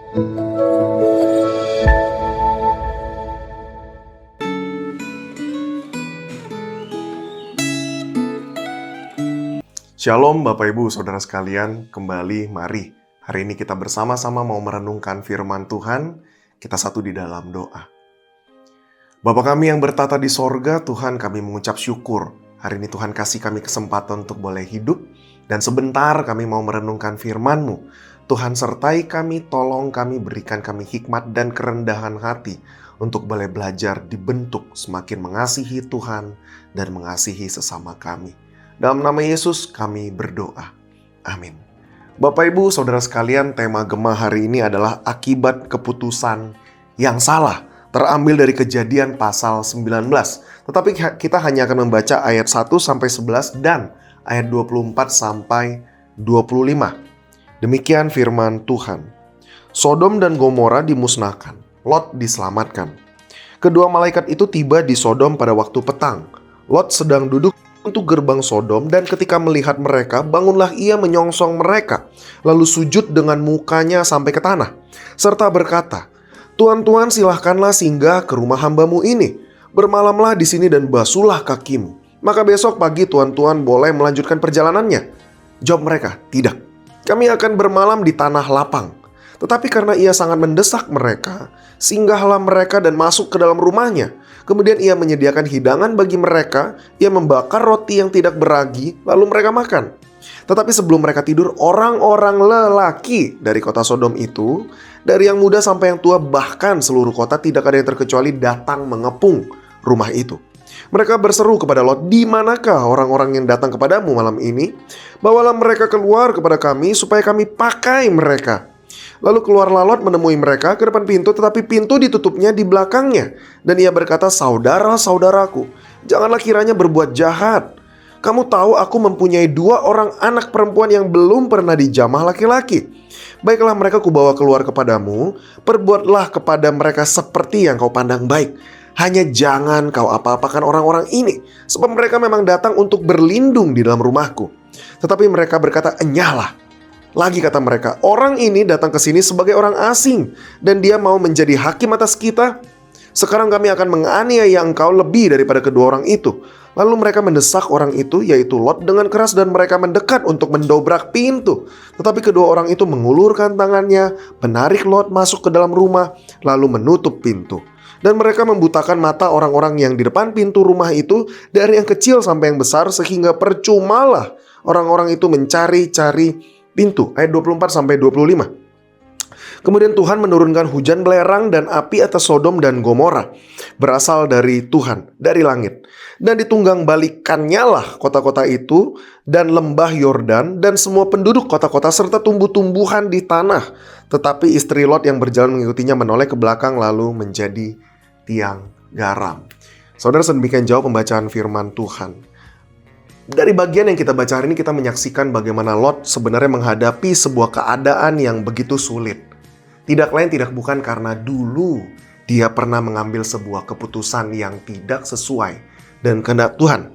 Shalom Bapak Ibu Saudara sekalian, kembali mari. Hari ini kita bersama-sama mau merenungkan firman Tuhan, kita satu di dalam doa. Bapa kami yang bertata di sorga, Tuhan kami mengucap syukur. Hari ini Tuhan kasih kami kesempatan untuk boleh hidup, dan sebentar kami mau merenungkan firman-Mu. Tuhan sertai kami, tolong kami, berikan kami hikmat dan kerendahan hati untuk boleh belajar dibentuk semakin mengasihi Tuhan dan mengasihi sesama kami. Dalam nama Yesus kami berdoa. Amin. Bapak Ibu Saudara sekalian, tema Gema hari ini adalah akibat keputusan yang salah. Terambil dari Kejadian pasal 19. Tetapi kita hanya akan membaca ayat 1-11 dan ayat 24-25. Demikian firman Tuhan. Sodom dan Gomora dimusnahkan, Lot diselamatkan. Kedua malaikat itu tiba di Sodom pada waktu petang. Lot sedang duduk untuk gerbang Sodom, dan ketika melihat mereka, bangunlah ia menyongsong mereka, lalu sujud dengan mukanya sampai ke tanah, serta berkata, "Tuan-tuan, silahkanlah singgah ke rumah hamba-Mu ini. Bermalamlah di sini dan basuhlah kakimu. Maka besok pagi tuan-tuan boleh melanjutkan perjalanannya." Jawab mereka, "Tidak, kami akan bermalam di tanah lapang." Tetapi karena ia sangat mendesak mereka, singgahlah mereka dan masuk ke dalam rumahnya. Kemudian ia menyediakan hidangan bagi mereka, ia membakar roti yang tidak beragi, lalu mereka makan. Tetapi sebelum mereka tidur, orang-orang lelaki dari kota Sodom itu, dari yang muda sampai yang tua, bahkan seluruh kota tidak ada yang terkecuali datang mengepung rumah itu. Mereka berseru kepada Lot, "Di manakah orang-orang yang datang kepadamu malam ini? Bawalah mereka keluar kepada kami supaya kami pakai mereka." Lalu keluarlah Lot menemui mereka ke depan pintu, tetapi pintu ditutupnya di belakangnya. Dan ia berkata, "Saudara-saudaraku, janganlah kiranya berbuat jahat. Kamu tahu aku mempunyai 2 orang anak perempuan yang belum pernah dijamah laki-laki. Baiklah mereka kubawa keluar kepadamu, perbuatlah kepada mereka seperti yang kau pandang baik. Hanya jangan kau apa-apakan orang-orang ini, sebab mereka memang datang untuk berlindung di dalam rumahku." Tetapi mereka berkata, "Enyahlah." Lagi kata mereka, "Orang ini datang ke sini sebagai orang asing, dan dia mau menjadi hakim atas kita. Sekarang kami akan menganiaya engkau lebih daripada kedua orang itu." Lalu mereka mendesak orang itu, yaitu Lot, dengan keras, dan mereka mendekat untuk mendobrak pintu. Tetapi kedua orang itu mengulurkan tangannya, menarik Lot masuk ke dalam rumah, lalu menutup pintu. Dan mereka membutakan mata orang-orang yang di depan pintu rumah itu, dari yang kecil sampai yang besar, sehingga percumalah orang-orang itu mencari-cari pintu. Ayat 24-25. Kemudian Tuhan menurunkan hujan belerang dan api atas Sodom dan Gomora, berasal dari Tuhan, dari langit. Dan ditunggang balikannya lah kota-kota itu, dan lembah Yordan, dan semua penduduk kota-kota, serta tumbuh-tumbuhan di tanah. Tetapi istri Lot yang berjalan mengikutinya menoleh ke belakang, lalu menjadi tiang garam. Saudara, sedemikian jauh pembacaan firman Tuhan. Dari bagian yang kita baca hari ini, kita menyaksikan bagaimana Lot sebenarnya menghadapi sebuah keadaan yang begitu sulit. Tidak lain tidak bukan karena dulu dia pernah mengambil sebuah keputusan yang tidak sesuai dan kehendak Tuhan.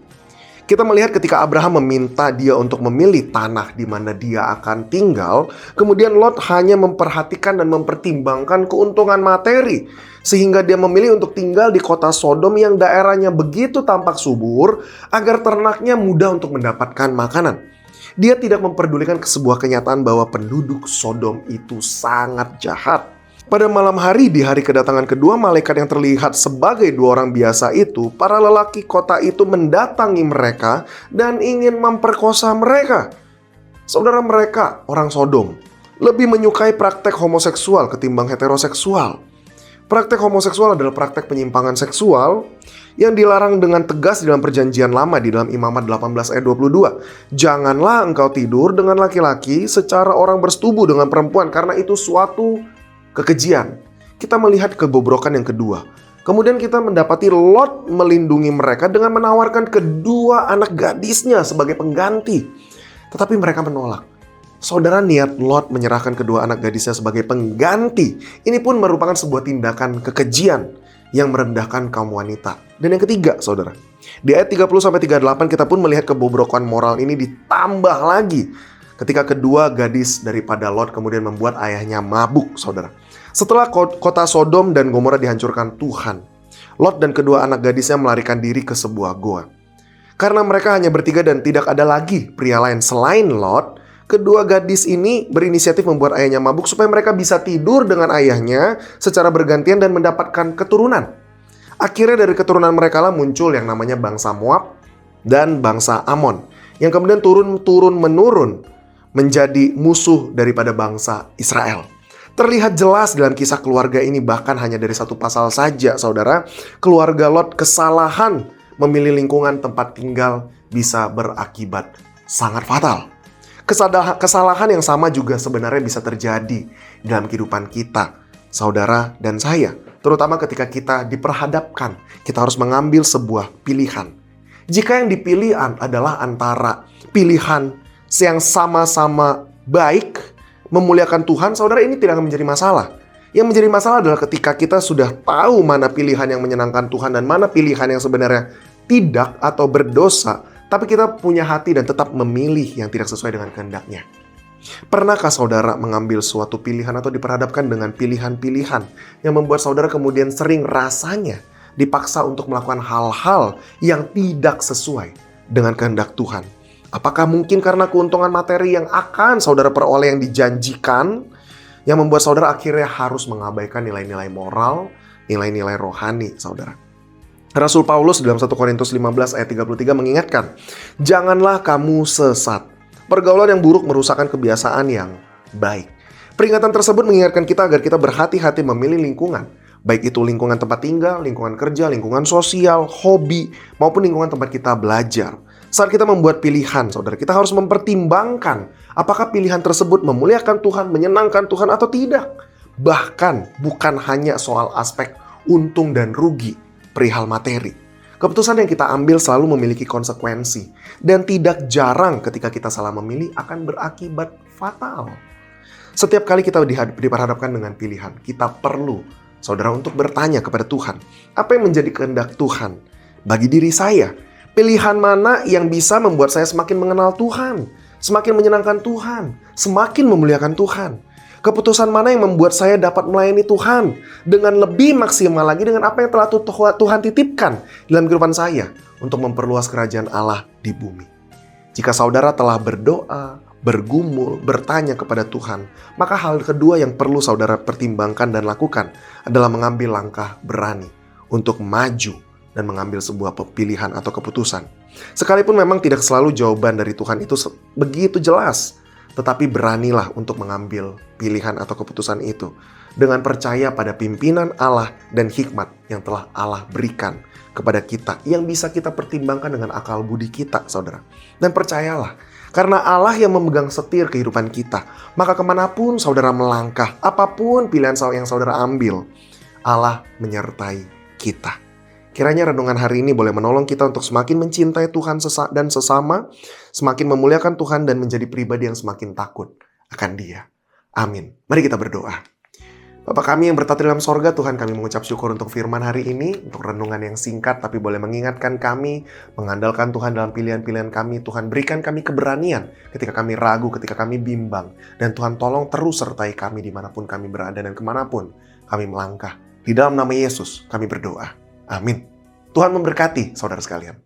Kita melihat ketika Abraham meminta dia untuk memilih tanah di mana dia akan tinggal, kemudian Lot hanya memperhatikan dan mempertimbangkan keuntungan materi, sehingga dia memilih untuk tinggal di kota Sodom yang daerahnya begitu tampak subur, agar ternaknya mudah untuk mendapatkan makanan. Dia tidak memperdulikan sebuah kenyataan bahwa penduduk Sodom itu sangat jahat. Pada malam hari, di hari kedatangan kedua malaikat yang terlihat sebagai 2 orang biasa itu, para lelaki kota itu mendatangi mereka dan ingin memperkosa mereka. Saudara, mereka, orang Sodom, lebih menyukai praktek homoseksual ketimbang heteroseksual. Praktek homoseksual adalah praktek penyimpangan seksual yang dilarang dengan tegas di dalam perjanjian lama di dalam Imamat 18 ayat 22. "Janganlah engkau tidur dengan laki-laki secara orang bersetubuh dengan perempuan, karena itu suatu kekejian." Kita melihat kebobrokan yang kedua. Kemudian kita mendapati Lot melindungi mereka dengan menawarkan kedua anak gadisnya sebagai pengganti. Tetapi mereka menolak. Saudara, niat Lot menyerahkan kedua anak gadisnya sebagai pengganti, ini pun merupakan sebuah tindakan kekejian yang merendahkan kaum wanita. Dan yang ketiga, saudara, di ayat 30-38 kita pun melihat kebobrokan moral ini ditambah lagi ketika kedua gadis daripada Lot kemudian membuat ayahnya mabuk, saudara. Setelah kota Sodom dan Gomora dihancurkan Tuhan, Lot dan kedua anak gadisnya melarikan diri ke sebuah goa. Karena mereka hanya bertiga dan tidak ada lagi pria lain selain Lot, kedua gadis ini berinisiatif membuat ayahnya mabuk supaya mereka bisa tidur dengan ayahnya secara bergantian dan mendapatkan keturunan. Akhirnya dari keturunan mereka lah muncul yang namanya bangsa Moab dan bangsa Amon, yang kemudian turun-menurun menjadi musuh daripada bangsa Israel. Terlihat jelas dalam kisah keluarga ini, bahkan hanya dari satu pasal saja, saudara, keluarga Lot kesalahan memilih lingkungan tempat tinggal bisa berakibat sangat fatal. Kesalahan yang sama juga sebenarnya bisa terjadi dalam kehidupan kita, saudara dan saya. Terutama ketika kita diperhadapkan, kita harus mengambil sebuah pilihan. Jika yang dipilih adalah antara pilihan yang sama-sama baik, memuliakan Tuhan, saudara, ini tidak akan menjadi masalah. Yang menjadi masalah adalah ketika kita sudah tahu mana pilihan yang menyenangkan Tuhan dan mana pilihan yang sebenarnya tidak atau berdosa, tapi kita punya hati dan tetap memilih yang tidak sesuai dengan kehendak-Nya. Pernahkah saudara mengambil suatu pilihan atau diperhadapkan dengan pilihan-pilihan yang membuat saudara kemudian sering rasanya dipaksa untuk melakukan hal-hal yang tidak sesuai dengan kehendak Tuhan? Apakah mungkin karena keuntungan materi yang akan saudara peroleh yang dijanjikan, yang membuat saudara akhirnya harus mengabaikan nilai-nilai moral, nilai-nilai rohani, saudara? Rasul Paulus dalam 1 Korintus 15 ayat 33 mengingatkan, janganlah kamu sesat. Pergaulan yang buruk merusakkan kebiasaan yang baik. Peringatan tersebut mengingatkan kita agar kita berhati-hati memilih lingkungan. Baik itu lingkungan tempat tinggal, lingkungan kerja, lingkungan sosial, hobi, maupun lingkungan tempat kita belajar. Saat kita membuat pilihan, saudara, kita harus mempertimbangkan apakah pilihan tersebut memuliakan Tuhan, menyenangkan Tuhan atau tidak. Bahkan bukan hanya soal aspek untung dan rugi perihal materi. Keputusan yang kita ambil selalu memiliki konsekuensi, dan tidak jarang ketika kita salah memilih akan berakibat fatal. Setiap kali kita diperhadapkan dengan pilihan, kita perlu, saudara, untuk bertanya kepada Tuhan, apa yang menjadi kehendak Tuhan bagi diri saya? Pilihan mana yang bisa membuat saya semakin mengenal Tuhan, semakin menyenangkan Tuhan, semakin memuliakan Tuhan? Keputusan mana yang membuat saya dapat melayani Tuhan dengan lebih maksimal lagi dengan apa yang telah Tuhan titipkan dalam kehidupan saya untuk memperluas kerajaan Allah di bumi? Jika saudara telah berdoa, bergumul, bertanya kepada Tuhan, maka hal kedua yang perlu saudara pertimbangkan dan lakukan adalah mengambil langkah berani untuk maju dan mengambil sebuah pilihan atau keputusan. Sekalipun memang tidak selalu jawaban dari Tuhan itu begitu jelas, tetapi beranilah untuk mengambil pilihan atau keputusan itu dengan percaya pada pimpinan Allah dan hikmat yang telah Allah berikan kepada kita, yang bisa kita pertimbangkan dengan akal budi kita, saudara. Dan percayalah, karena Allah yang memegang setir kehidupan kita, maka kemanapun saudara melangkah, apapun pilihan yang saudara ambil, Allah menyertai kita. Kiranya renungan hari ini boleh menolong kita untuk semakin mencintai Tuhan dan sesama, semakin memuliakan Tuhan dan menjadi pribadi yang semakin takut akan Dia. Amin. Mari kita berdoa. Bapa kami yang bertata dalam sorga, Tuhan, kami mengucap syukur untuk firman hari ini, untuk renungan yang singkat tapi boleh mengingatkan kami, mengandalkan Tuhan dalam pilihan-pilihan kami. Tuhan, berikan kami keberanian ketika kami ragu, ketika kami bimbang. Dan Tuhan, tolong terus sertai kami dimanapun kami berada dan kemanapun kami melangkah. Di dalam nama Yesus kami berdoa. Amin. Tuhan memberkati saudara sekalian.